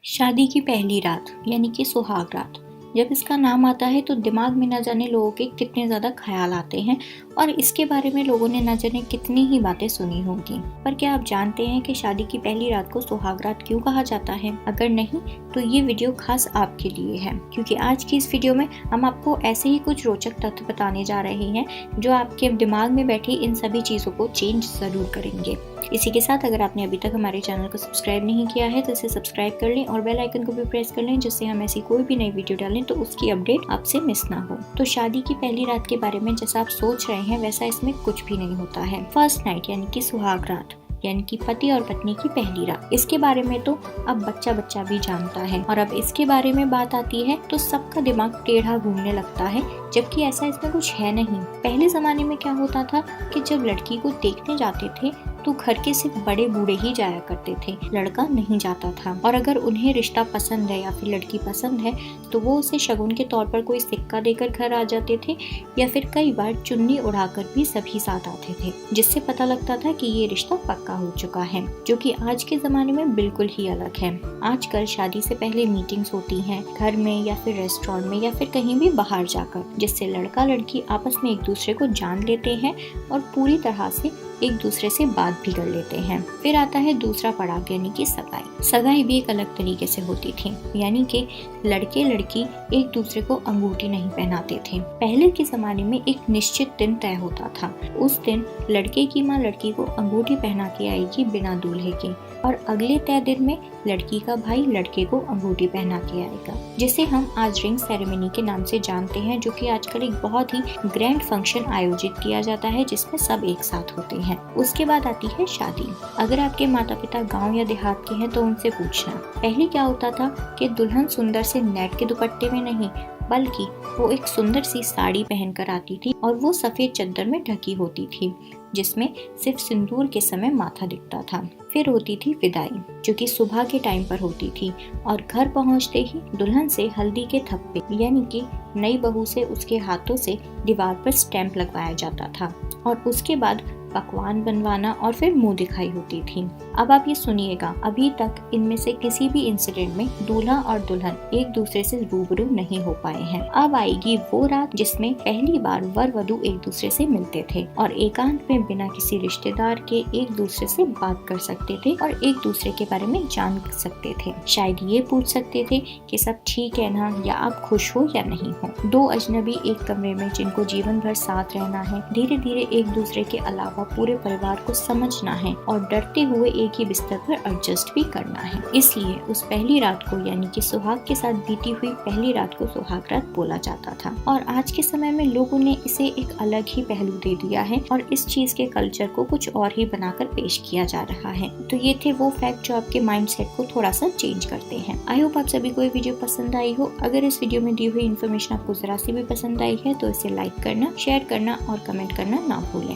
शादी की पहली रात यानी कि सुहाग रात जब इसका नाम आता है तो दिमाग में न जाने लोगों के कितने ज़्यादा ख्याल आते हैं और इसके बारे में लोगों ने न जाने कितनी ही बातें सुनी होंगी। पर क्या आप जानते हैं कि शादी की पहली रात को सुहाग रात क्यों कहा जाता है? अगर नहीं तो ये वीडियो खास आपके लिए है, क्योंकि आज की इस वीडियो में हम आपको ऐसे ही कुछ रोचक तथ्य बताने जा रहे हैं जो आपके दिमाग में बैठी इन सभी चीज़ों को चेंज ज़रूर करेंगे। इसी के साथ अगर आपने अभी तक हमारे चैनल को सब्सक्राइब नहीं किया है तो इसे सब्सक्राइब कर लें और बेल आइकन को भी प्रेस कर लें, जिससे हम ऐसी कोई भी नई वीडियो डालें तो उसकी अपडेट आपसे मिस ना हो। तो शादी की पहली रात के बारे में जैसा आप सोच रहे हैं वैसा इसमें कुछ भी नहीं होता है। फर्स्ट नाइट यानी कि सुहाग रात यानी कि पति और पत्नी की पहली रात, इसके बारे में तो अब बच्चा बच्चा भी जानता है और अब इसके बारे में बात आती है तो सबका दिमाग टेढ़ा घूमने लगता है, जबकि ऐसा इसमें कुछ है नहीं। पहले जमाने में क्या होता था कि जब लड़की को देखने जाते थे तो घर के सिर्फ बड़े बूढ़े ही जाया करते थे, लड़का नहीं जाता था। और अगर उन्हें रिश्ता पसंद है या फिर लड़की पसंद है तो वो उसे शगुन के तौर पर कोई सिक्का देकर घर आ जाते थे या फिर कई बार चुन्नी उड़ाकर भी सभी साथ आते थे, जिससे पता लगता था कि ये रिश्ता पक्का हो चुका है, जो कि आज के जमाने में बिल्कुल ही अलग है। आजकल शादी से पहले मीटिंग्स होती हैं घर में या फिर रेस्टोरेंट में या फिर कहीं भी बाहर जाकर, जिससे लड़का लड़की आपस में एक दूसरे को जान लेते हैं और पूरी तरह से एक दूसरे से बात भी कर लेते हैं। फिर आता है दूसरा पड़ाव यानी कि सगाई। सगाई भी एक अलग तरीके से होती थी, यानी कि लड़के लड़की एक दूसरे को अंगूठी नहीं पहनाते थे। पहले के जमाने में एक निश्चित दिन तय होता था, उस दिन लड़के की माँ लड़की को अंगूठी पहना के आएगी बिना दूल्हे के, और अगले तय दिन में लड़की का भाई लड़के को अंगूठी पहना के आएगा, जिसे हम आज रिंग सेरेमनी के नाम से जानते हैं, जो कि आजकल एक बहुत ही ग्रैंड फंक्शन आयोजित किया जाता है जिसमें सब एक साथ होते हैं। उसके बाद आती है शादी। अगर आपके माता पिता गांव या देहात के हैं तो उनसे पूछना, पहले क्या होता था कि दुल्हन सुंदर से नेट के दुपट्टे में नहीं बल्कि वो एक सुंदर सी साड़ी पहनकर आती थी और वो सफेद चादर में ढकी होती थी जिसमें सिर्फ सिंदूर के समय माथा दिखता था। फिर होती थी विदाई, जो कि सुबह के टाइम पर होती थी और घर पहुंचते ही दुल्हन से हल्दी के थप्पे यानी कि नई बहू से उसके हाथों से दीवार पर स्टैंप लगवाया जाता था और उसके बाद पकवान बनवाना और फिर मुंह दिखाई होती थी। अब आप ये सुनिएगा, अभी तक इनमें से किसी भी इंसिडेंट में दूल्हा और दुल्हन एक दूसरे से रूबरू नहीं हो पाए हैं। अब आएगी वो रात जिसमें पहली बार वर वधू एक दूसरे से मिलते थे और एकांत में बिना किसी रिश्तेदार के एक दूसरे से बात कर सकते थे और एक दूसरे के बारे में जान सकते थे। शायद ये पूछ सकते थे कि सब ठीक है ना, या आप खुश हो या नहीं हो। दो अजनबी एक कमरे में जिनको जीवन भर साथ रहना है, धीरे धीरे एक दूसरे के अलावा पूरे परिवार को समझना है और डरते हुए एक ही बिस्तर पर एडजस्ट भी करना है। इसलिए उस पहली रात को यानी कि सुहाग के साथ बीती हुई पहली रात को सुहाग रात बोला जाता था। और आज के समय में लोगों ने इसे एक अलग ही पहलू दे दिया है और इस चीज के कल्चर को कुछ और ही बनाकर पेश किया जा रहा है। तो ये थे वो फैक्ट जो आपके माइंडसेट को थोड़ा सा चेंज करते हैं। आई होप आप सभी को ये वीडियो पसंद आई हो। अगर इस वीडियो में दी हुई इन्फॉर्मेशन आपको जरा सी भी पसंद आई है तो इसे लाइक करना, शेयर करना और कमेंट करना ना भूलें।